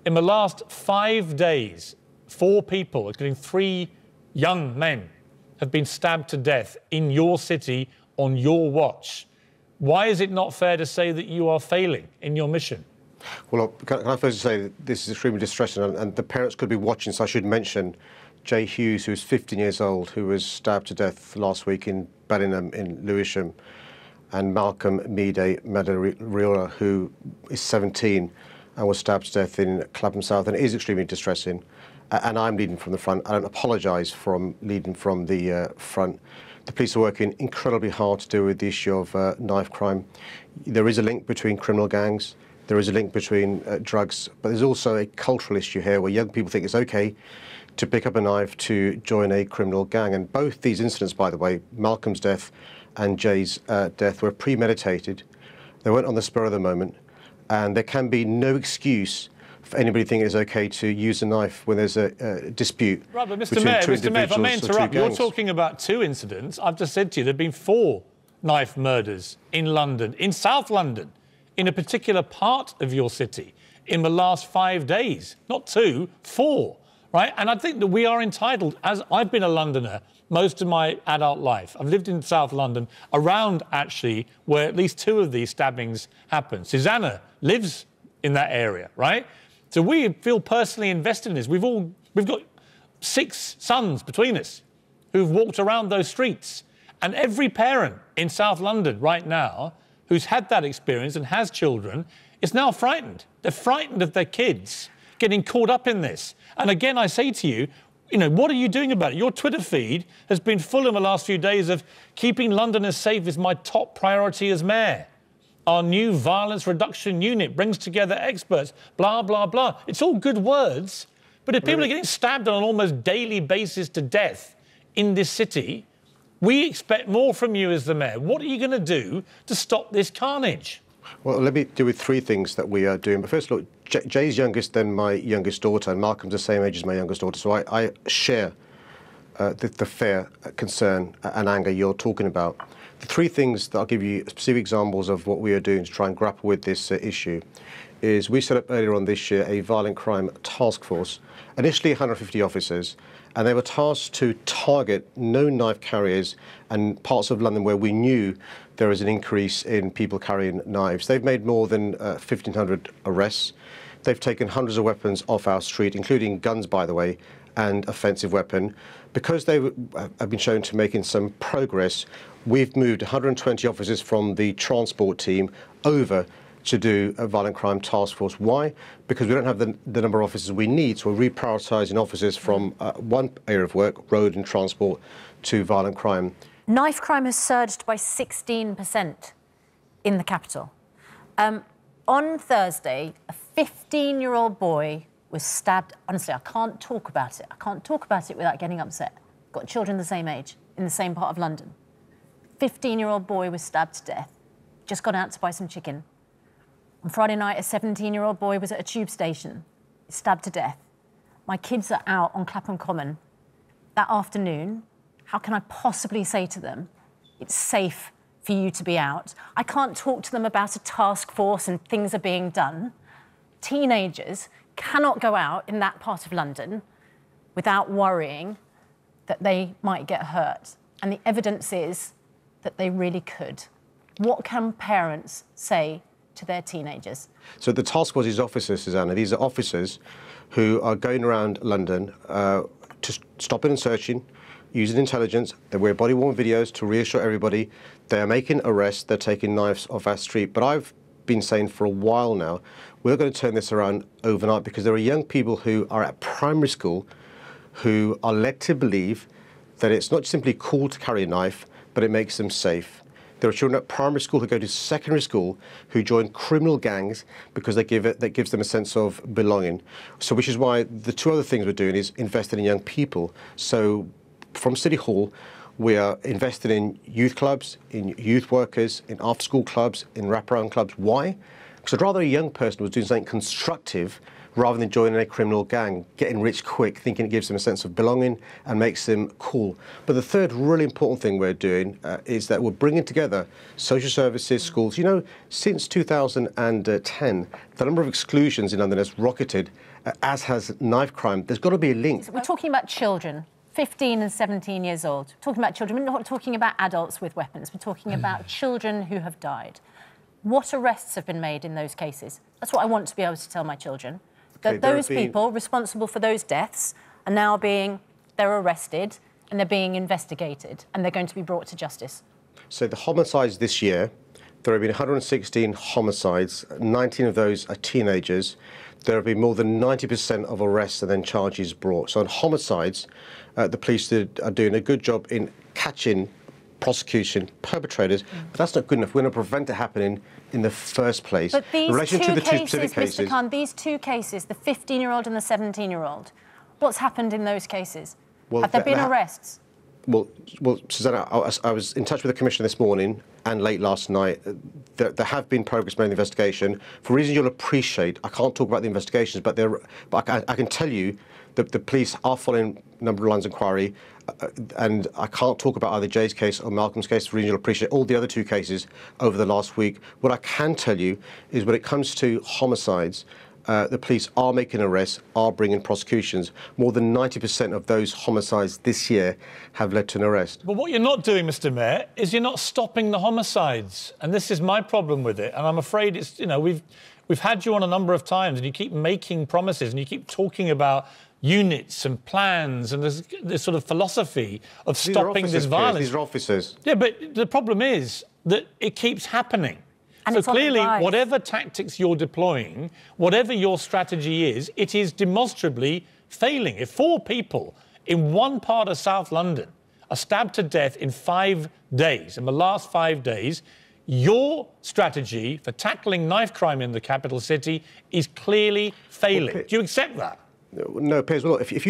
In the last 5 days, 4 people, including 3 young men, have been stabbed to death in your city on your watch. Why is it not fair to say that you are failing in your mission? Well, can I first say that this is extremely distressing, and the parents could be watching, so I should mention Jay Hughes, who is 15 years old, who was stabbed to death last week in Bellingham in Lewisham, and Malcolm Mide Madariola, who is 17 and was stabbed to death in Clapham South, and it is extremely distressing. And I'm leading from the front. I don't apologise for leading from the front. The police are working incredibly hard to deal with the issue of knife crime. There is a link between criminal gangs. There is a link between drugs, but there's also a cultural issue here where young people think it's okay to pick up a knife to join a criminal gang. And both these incidents, by the way, Malcolm's death and Jay's death, were premeditated. They weren't on the spur of the moment, and there can be no excuse for anybody thinking it's okay to use a knife when there's a dispute. Right, but Mr. Mayor, if I may interrupt, you're talking about 2 incidents. I've just said to you there have been 4 knife murders in London, in South London, in a particular part of your city, in the last 5 days. Not 2, 4, right? And I think that we are entitled, as I've been a Londoner most of my adult life. I've lived in South London, around, actually, where at least 2 of these stabbings happened. Susanna lives in that area, right? So we feel personally invested in this. We've got 6 sons between us who've walked around those streets. And every parent in South London right now who's had that experience and has children is now frightened. They're frightened of their kids getting caught up in this. And again, I say to you, what are you doing about it? Your Twitter feed has been full in the last few days of keeping Londoners safe is my top priority as mayor. Our new violence reduction unit brings together experts, blah, blah, blah. It's all good words, but if people are getting stabbed on an almost daily basis to death in this city, we expect more from you as the mayor. What are you going to do to stop this carnage? Well, let me deal with 3 things that we are doing. But first, look, Jay's youngest than my youngest daughter, and Malcolm's the same age as my youngest daughter, so I share the fair concern and anger you're talking about. The 3 things that I'll give you specific examples of what we are doing to try and grapple with this issue is we set up earlier on this year a violent crime task force, initially 150 officers, and they were tasked to target known knife carriers and parts of London where we knew there was an increase in people carrying knives. They've made more than 1,500 arrests. They've taken hundreds of weapons off our street, including guns, by the way, and offensive weapon. Because they have been shown to making some progress, we've moved 120 officers from the transport team over to do a violent crime task force. Why? Because we don't have the number of officers we need, so we're reprioritising officers from one area of work, road and transport, to violent crime. Knife crime has surged by 16% in the capital. On Thursday, a 15-year-old boy was stabbed. Honestly, I can't talk about it. I can't talk about it without getting upset. Got children the same age, in the same part of London. 15-year-old boy was stabbed to death. Just gone out to buy some chicken. On Friday night, a 17-year-old boy was at a tube station, stabbed to death. My kids are out on Clapham Common that afternoon. How can I possibly say to them, it's safe for you to be out? I can't talk to them about a task force and things are being done. Teenagers cannot go out in that part of London without worrying that they might get hurt. And the evidence is that they really could. What can parents say to their teenagers? So the task force is officers, Susanna. These are officers who are going around London to stopping and searching, using intelligence. They wear body-worn videos to reassure everybody. They're making arrests. They're taking knives off our street. But I've been saying for a while now, we're going to turn this around overnight, because there are young people who are at primary school who are led to believe that it's not simply cool to carry a knife, but it makes them safe. There are children at primary school who go to secondary school who join criminal gangs because that gives them a sense of belonging. So which is why the 2 other things we're doing is investing in young people. So from City Hall, we are investing in youth clubs, in youth workers, in after-school clubs, in wraparound clubs. Why? Because I'd rather a young person was doing something constructive rather than joining a criminal gang, getting rich quick, thinking it gives them a sense of belonging and makes them cool. But the third really important thing we're doing is that we're bringing together social services, schools. You know, since 2010, the number of exclusions in London has rocketed, as has knife crime. There's got to be a link. We're talking about children. 15 and 17 years old. We're talking about children. We're not talking about adults with weapons. We're talking about children who have died. What arrests have been made in those cases? That's what I want to be able to tell my children. That those people responsible for those deaths are now they're arrested and they're being investigated and they're going to be brought to justice. So the homicides this year, there have been 116 homicides. 19 of those are teenagers. There have been more than 90% of arrests and then charges brought. So on homicides, the police are doing a good job in catching, prosecution, perpetrators, but that's not good enough. We're going to prevent it happening in the first place. But these in relation two to the cases, two specific cases, Mr. Khan, these two cases, the 15-year-old and the 17-year-old, what's happened in those cases? Well, have there been arrests? Well, Susanna, I was in touch with the Commissioner this morning and late last night. There have been progress made in the investigation. For reasons you'll appreciate, I can't talk about the investigations, but I can tell you that the police are following a number of lines of inquiry, and I can't talk about either Jay's case or Malcolm's case. For reasons you'll appreciate all the other two cases over the last week. What I can tell you is when it comes to homicides, the police are making arrests, are bringing prosecutions. More than 90% of those homicides this year have led to an arrest. But what you're not doing, Mr. Mayor, is you're not stopping the homicides. And this is my problem with it. And I'm afraid it's, you know, we've had you on a number of times and you keep making promises and you keep talking about units and plans and this sort of philosophy of stopping this violence. These are officers. Yeah, but the problem is that it keeps happening. And so clearly, whatever tactics you're deploying, whatever your strategy is, it is demonstrably failing. If 4 people in one part of South London are stabbed to death in 5 days, in the last 5 days, your strategy for tackling knife crime in the capital city is clearly failing. Do you accept that? No, Piers, well, if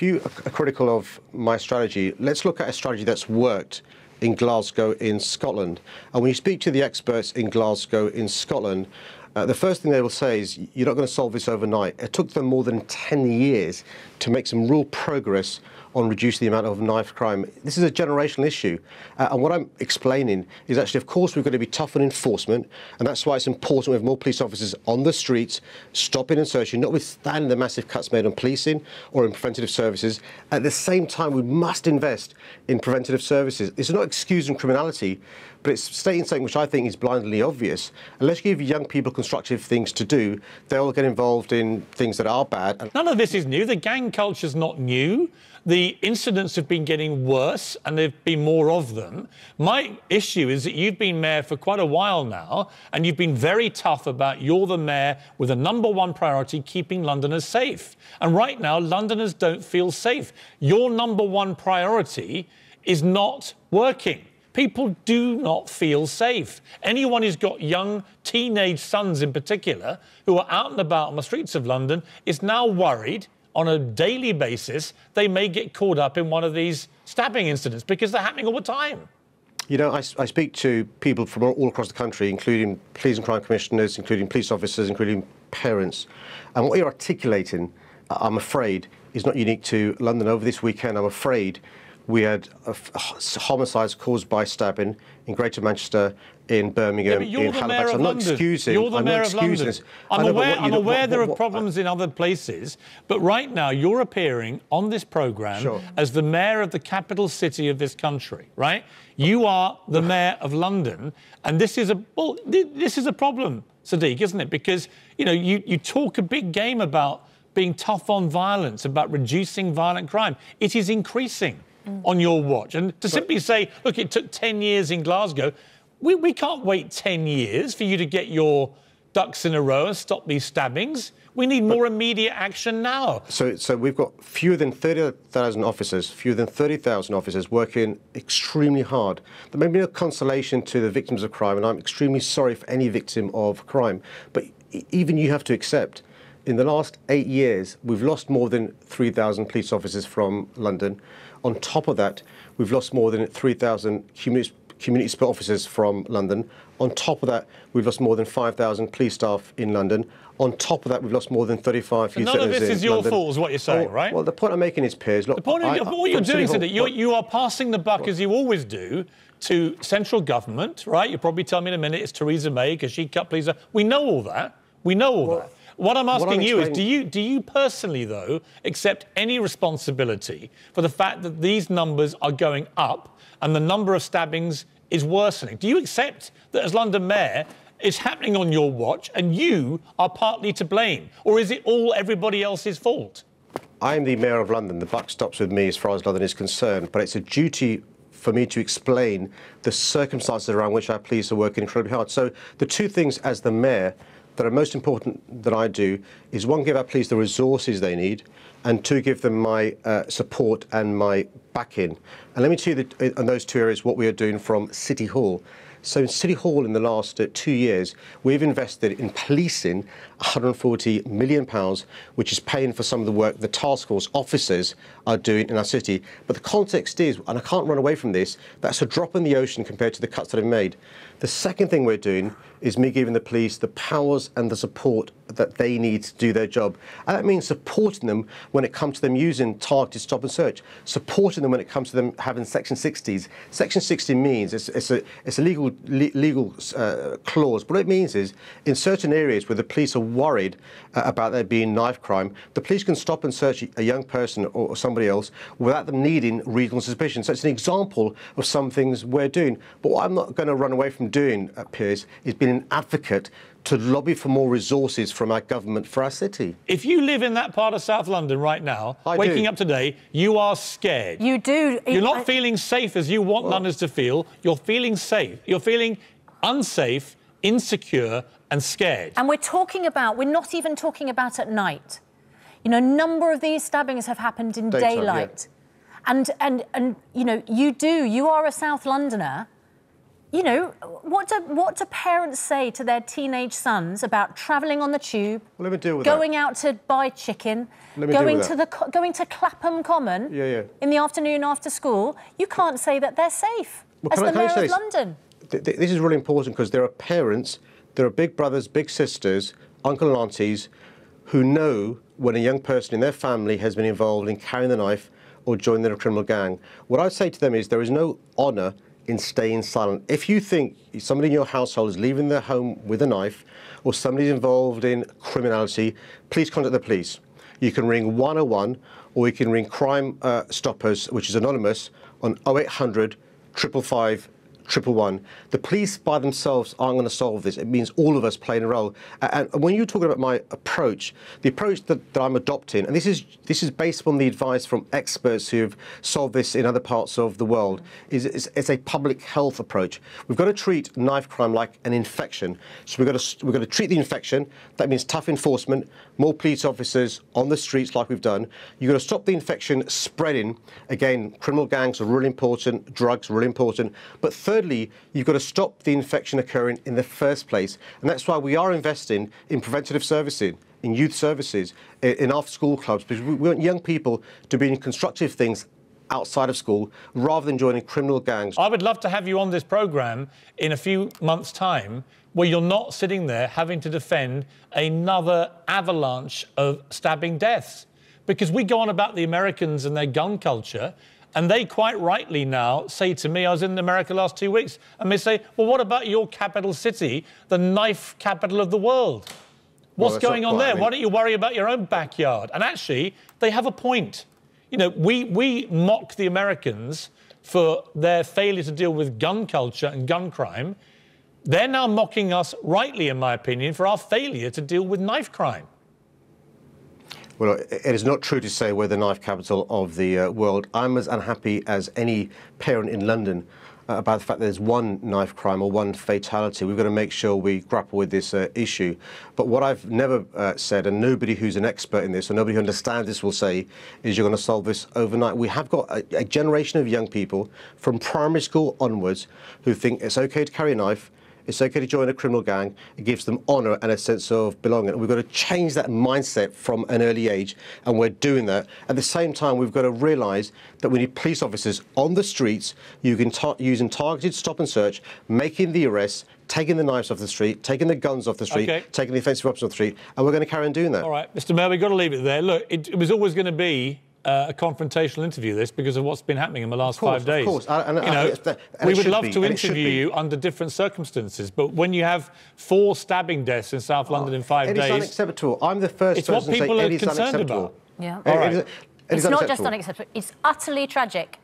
you are critical of my strategy, let's look at a strategy that's worked in Glasgow, in Scotland. And when you speak to the experts in Glasgow, in Scotland, the first thing they will say is you're not going to solve this overnight. It took them more than 10 years to make some real progress on reducing the amount of knife crime. This is a generational issue. And what I'm explaining is actually, of course, we're going to be tough on enforcement. And that's why it's important we have more police officers on the streets, stopping and searching, notwithstanding the massive cuts made on policing or in preventative services. At the same time, we must invest in preventative services. It's not excusing criminality, but it's stating something which I think is blindly obvious. Unless you give young people constructive things to do, they'll get involved in things that are bad. None of this is new. The gang culture's not new. The incidents have been getting worse and there have been more of them. My issue is that you've been mayor for quite a while now and you've been very tough about you're the mayor with a #1 priority, keeping Londoners safe. And right now, Londoners don't feel safe. Your #1 priority is not working. People do not feel safe. Anyone who's got young teenage sons in particular who are out and about on the streets of London is now worried on a daily basis they may get caught up in one of these stabbing incidents because they're happening all the time. You know, I speak to people from all across the country, including police and crime commissioners, including police officers, including parents. And what you're articulating, I'm afraid, is not unique to London. Over this weekend, I'm afraid, we had homicides caused by stabbing in Greater Manchester, in Birmingham, in Halifax. I'm not excusing. You're the mayor of London. I'm aware there are problems in other places, but right now you're appearing on this programme as the mayor of the capital city of this country, right? You are the mayor of London, and this is a problem, Sadiq, isn't it? Because you know you talk a big game about being tough on violence, about reducing violent crime. It is increasing on your watch. And to simply say, look, it took 10 years in Glasgow, we can't wait 10 years for you to get your ducks in a row and stop these stabbings. We need more immediate action now. So we've got fewer than 30,000 officers working extremely hard. There may be no consolation to the victims of crime, and I'm extremely sorry for any victim of crime. But even you have to accept, in the last 8 years, we've lost more than 3,000 police officers from London. On top of that, we've lost more than 3,000 community support officers from London. On top of that, we've lost more than 5,000 police staff in London. On top of that, we've lost more than 35 youth centres in London. None of this is your fault, is what you're saying, right? Well, the point I'm making is, Piers, look... The point what you're doing, Sadiq, you are passing the buck, as you always do, to central government, right? You'll probably tell me in a minute it's Theresa May, because she cut police... We know all that. We know all that. What I'm asking you is, do you personally, though, accept any responsibility for the fact that these numbers are going up and the number of stabbings is worsening? Do you accept that as London Mayor, it's happening on your watch and you are partly to blame? Or is it all everybody else's fault? I'm the Mayor of London. The buck stops with me as far as London is concerned, but it's a duty for me to explain the circumstances around which our police are working incredibly hard. So the two things as the Mayor that are most important that I do is, one, give our police the resources they need, and two, give them my support and my backing. And let me tell you in those two areas what we are doing from City Hall. So in City Hall in the last 2 years, we've invested in policing £140 million, which is paying for some of the work the task force officers are doing in our city. But the context is, and I can't run away from this, that's a drop in the ocean compared to the cuts that I've made. The second thing we're doing is me giving the police the powers and the support that they need to do their job. And that means supporting them when it comes to them using targeted stop and search, supporting them when it comes to them having Section 60s. Section 60 means it's a legal clause. What it means is, in certain areas where the police are worried about there being knife crime, the police can stop and search a young person or somebody else without them needing reasonable suspicion. So it's an example of some things we're doing. But what I'm not going to run away from doing, Piers, is being an advocate to lobby for more resources from our government for our city. If you live in that part of South London right now, waking up today, you are scared. You do. You're not feeling safe as you want Londoners to feel. You're feeling safe. You're feeling unsafe, insecure and scared. And we're not even talking about at night. You know, a number of these stabbings have happened in daylight. Yeah. And you know, you are a South Londoner. You know, what do parents say to their teenage sons about travelling on the tube, let me deal with going out to buy chicken, going to Clapham Common in the afternoon after school? You can't say that they're safe as the Mayor of London. This is really important because there are parents, there are big brothers, big sisters, uncle and aunties who know when a young person in their family has been involved in carrying the knife or joining a criminal gang. What I'd say to them is there is no honour in staying silent. If you think somebody in your household is leaving their home with a knife or somebody's involved in criminality, please contact the police. You can ring 101 or you can ring Crime Stoppers, which is anonymous, on 0800 555 111. The police by themselves aren't going to solve this. It means all of us playing a role. And when you're talking about my approach, the approach that I'm adopting, and this is based on the advice from experts who've solved this in other parts of the world, is a public health approach. We've got to treat knife crime like an infection. So we've got to treat the infection. That means tough enforcement, more police officers on the streets like we've done. You've got to stop the infection spreading. Again, criminal gangs are really important, drugs are really important. But thirdly, you've got to stop the infection occurring in the first place. And that's why we are investing in preventative servicing, in youth services, in after-school clubs, because we want young people to be in constructive things outside of school rather than joining criminal gangs. I would love to have you on this programme in a few months' time where you're not sitting there having to defend another avalanche of stabbing deaths. Because we go on about the Americans and their gun culture, and they quite rightly now say to me, I was in America last 2 weeks, and they say, well, what about your capital city, the knife capital of the world? What's going on there? Why don't you worry about your own backyard? And actually, they have a point. You know, we mock the Americans for their failure to deal with gun culture and gun crime. They're now mocking us, rightly, in my opinion, for our failure to deal with knife crime. Well, it is not true to say we're the knife capital of the world. I'm as unhappy as any parent in London about the fact that there's one knife crime or one fatality. We've got to make sure we grapple with this issue. But what I've never said, and nobody who's an expert in this or nobody who understands this will say, is you're going to solve this overnight. We have got a generation of young people from primary school onwards who think it's okay to carry a knife, It's okay to join a criminal gang. It gives them honour and a sense of belonging. And we've got to change that mindset from an early age, and we're doing that. At the same time, we've got to realise that we need police officers on the streets using targeted stop and search, making the arrests, taking the knives off the street, taking the guns off the street, taking the offensive weapons off the street, and we're going to carry on doing that. All right, Mr. Mayor, we've got to leave it there. Look, it was always going to be a confrontational interview, this, because of what's been happening in the last 5 days. Of course. We would love to interview you under different circumstances, but when you have 4 stabbing deaths in South London in 5 days... It's unacceptable. I'm the first person to say it is unacceptable. Yeah. All right. It's not just unacceptable, it's utterly tragic.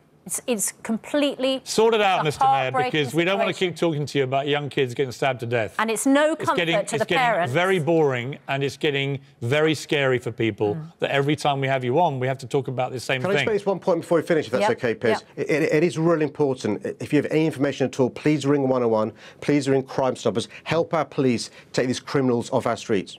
It's completely... Sort it out, Mr. Mayor, because we don't want to keep talking to you about young kids getting stabbed to death. And it's no comfort to the parents. It's getting very boring, and it's getting very scary for people that every time we have you on, we have to talk about the same thing. Can I just make this one point before we finish, if that's okay, Piers? It is really important. If you have any information at all, please ring 101. Please ring Crime Stoppers. Help our police take these criminals off our streets.